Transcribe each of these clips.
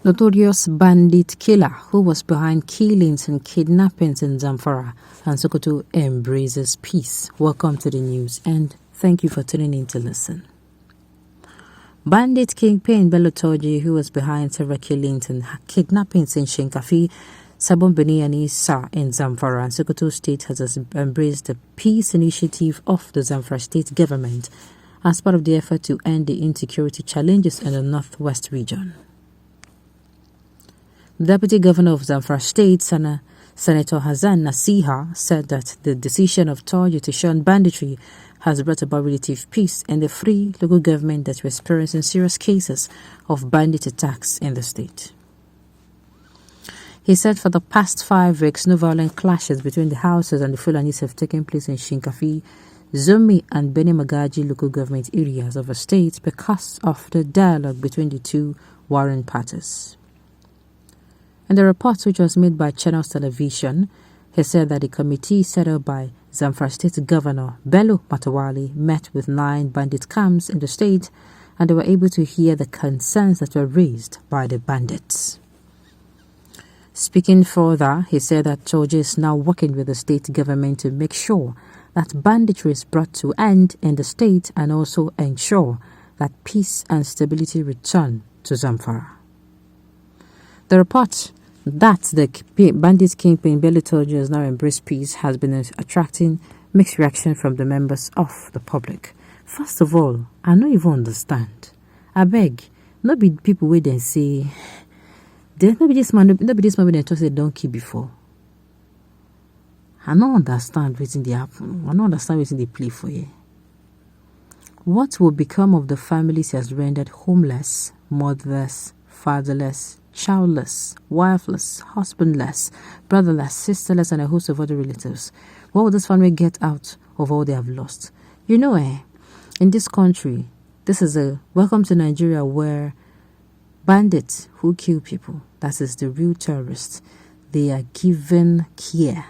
Notorious bandit killer who was behind killings and kidnappings in Zamfara and Sokoto embraces peace. Welcome to the news and thank you for tuning in to listen. Bandit kingpin Bello Turji, who was behind several killings and kidnappings in Shinkafi, Sabon Beni and Isa in Zamfara and Sokoto State, has embraced the peace initiative of the Zamfara State government as part of the effort to end the insecurity challenges in the northwest region. The Deputy Governor of Zamfara State, Senator Hassan Nasiha, said that the decision of Turji to shun banditry has brought about relative peace in the free local government that were experiencing serious cases of bandit attacks in the state. He said for the past 5 weeks, no violent clashes between the houses and the Fulanis have taken place in Shinkafi, Zumi and Beni Magaji local government areas of the state because of the dialogue between the two warring parties. In the report, which was made by Channels Television, he said that the committee set up by Zamfara State Governor Bello Matawali met with 9 bandit camps in the state and they were able to hear the concerns that were raised by the bandits. Speaking further, he said that Turji is now working with the state government to make sure that banditry is brought to end in the state and also ensure that peace and stability return to Zamfara. The report that the bandit kingpin Bello Turji has now embraced peace has been attracting mixed reaction from the members of the public. First of all, I don't even understand. I beg, not be people wait and say, there's not be this man when they talk say donkey before. I don't understand what's in the happen. I don't understand what's in the play for you. What will become of the families he has rendered homeless, motherless, fatherless, childless, wifeless, husbandless, brotherless, sisterless, and a host of other relatives? What will this family get out of all they have lost? You know, in this country, this is a welcome to Nigeria where bandits who kill people, that is the real terrorists, they are given care.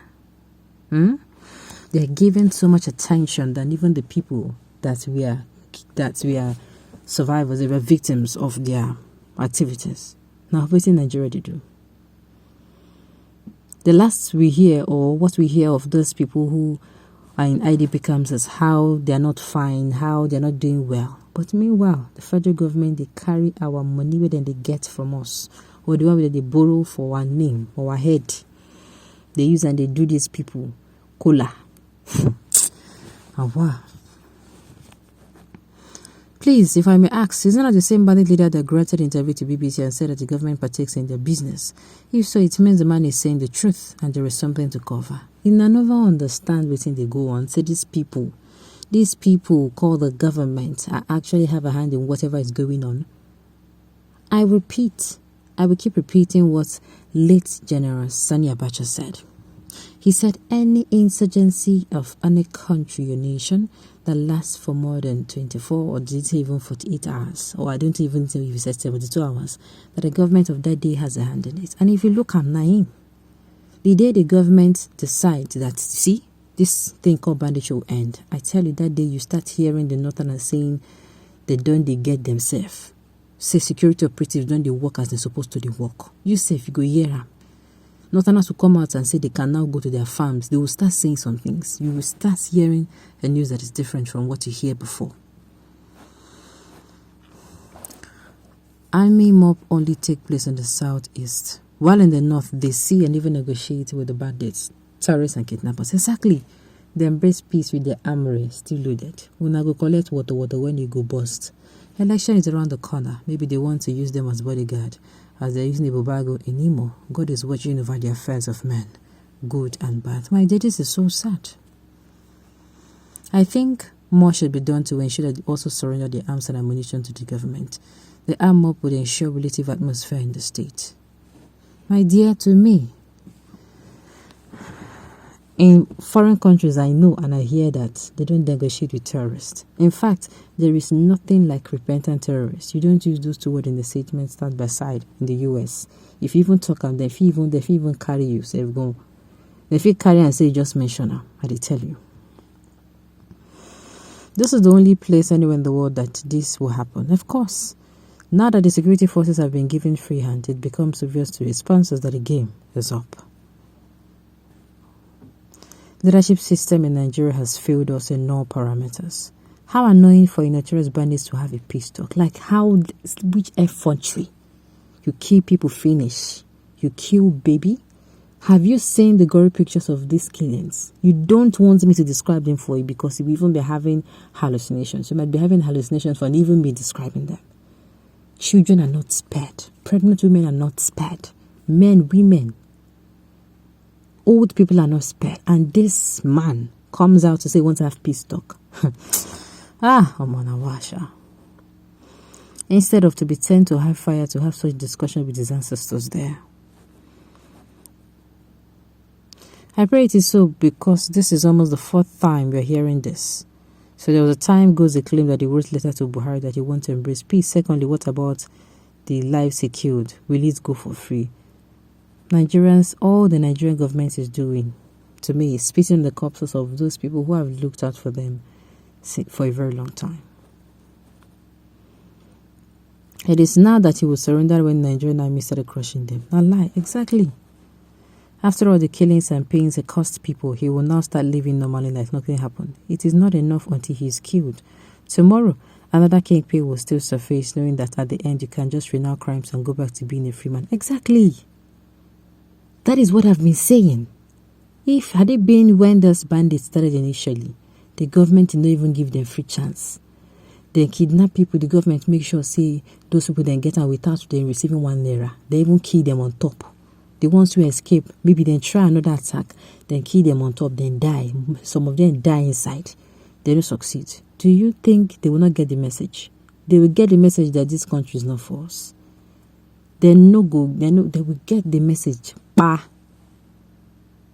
They are given so much attention than even the people that we are survivors, they were victims of their activities. Now, what in Nigeria they do? The last we hear, or what we hear of those people who are in IDP camps, is how they are not fine, how they are not doing well. But meanwhile, the federal government, they carry our money where they get from us, or the one that they borrow for our name or our head. They use and they do these people cola. Wow. Please, if I may ask, isn't that the same bandit leader that granted interview to BBC and said that the government partakes in their business? If so, it means the man is saying the truth and there is something to cover. In another understand within they go on, say these people called the government actually have a hand in whatever is going on. I will keep repeating what late General Sani Abacha said. He said any insurgency of any country or nation that lasts for more than 24 or did it say even 48 hours, or I don't even think if he said 72 hours, that the government of that day has a hand in it. And if you look at Naim, the day the government decides that, see, this thing called banditry will end, I tell you, that day you start hearing the northerners saying they get themselves. Say security operatives don't they work as they're supposed to work. You say if you go hear them, northerners will come out and say they can now go to their farms. They will start saying some things. You will start hearing a news that is different from what you hear before. Army mob only take place in the southeast, while in the north they see and even negotiate with the bandits, terrorists and kidnappers. Exactly. They embrace peace with their armory still loaded. When I go collect water when you go bust. Election is around the corner. Maybe they want to use them as bodyguard, as they're using the Bobago in Imo. God is watching over the affairs of men, good and bad. My dear, this is so sad. I think more should be done to ensure that they also surrender their arms and ammunition to the government. The arm mob would ensure relative atmosphere in the state. My dear, to me, in foreign countries, I know and I hear that they don't negotiate with terrorists. In fact, there is nothing like repentant terrorists. You don't use those two words in the statement side by side in the US. If you even talk and if you even carry you, say go. If you carry and say just mention her, I tell you. This is the only place anywhere in the world that this will happen. Of course, Now that the security forces have been given free hand, it becomes obvious to its sponsors that the game is up. Leadership system in Nigeria has failed us in all parameters. How annoying for a notorious bandits to have a peace talk. Like how, which effrontery. You kill people, finish. You kill baby. Have you seen the gory pictures of these killings? You don't want me to describe them for you because you will even be having hallucinations. You might be having hallucinations for even me describing them. Children are not spared. Pregnant women are not spared. Men, women, old people are not spared. And this man comes out to say he wants to have peace talk. Omanawasha. Instead of to be sent to have fire to have such discussion with his ancestors there. I pray it is so because this is almost the 4th time we are hearing this. So there was a time goes the claim that he wrote letter to Buhari that he wants to embrace peace. Secondly, what about the lives he killed? Will it go for free? Nigerians, all the Nigerian government is doing, to me, is spitting the corpses of those people who have looked out for them for a very long time. It is now that he will surrender when the Nigerian army started crushing them. Not lie, exactly. After all the killings and pains it cost people, he will now start living normally like nothing happened. It is not enough until he is killed. Tomorrow, another kingpin will still surface, knowing that at the end you can just renounce crimes and go back to being a free man. Exactly. That is what I've been saying. If had it been when those bandits started initially, the government did not even give them free chance. They kidnap people, the government make sure say those people then get out without them receiving 1 naira. They even kill them on top. The ones who escape, maybe then try another attack, then kill them on top, then die. Some of them die inside. They don't succeed. Do you think they will not get the message? They will get the message that this country is not for us. They will get the message.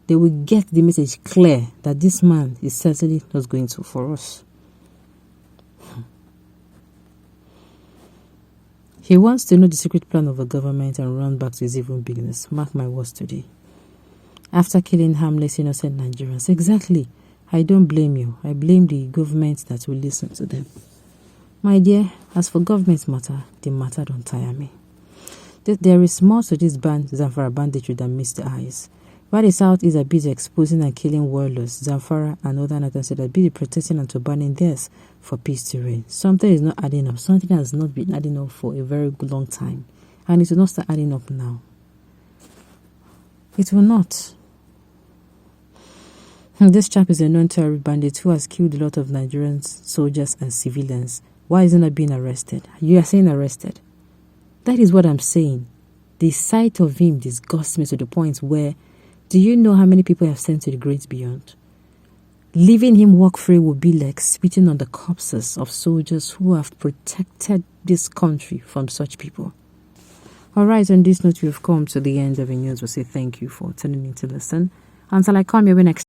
They will get the message clear that this man is certainly not going to for us. He wants to know the secret plan of the government and run back to his evil business. Mark my words today. After killing harmless innocent Nigerians. Exactly. I don't blame you. I blame the government that will listen to them. My dear, as for government matter, the matter don't tire me. There is more to this ZAMAFARA banditry than meets the eyes. While the South is busy exposing and killing warlords, ZAMAFARA and other nations said that busy protecting and to banning theirs for peace to reign. Something is not adding up. Something has not been adding up for a very long time. And it will not start adding up now. It will not. This chap is a known terrorist bandit who has killed a lot of Nigerian soldiers and civilians. Why isn't he being arrested? You are saying arrested. That is what I'm saying. The sight of him disgusts me to the point where, do you know how many people have sent to the great beyond? Leaving him walk free would be like spitting on the corpses of soldiers who have protected this country from such people. Alright, on this note, we've come to the end of the news. We'll say thank you for tuning in to listen. Until I come your way next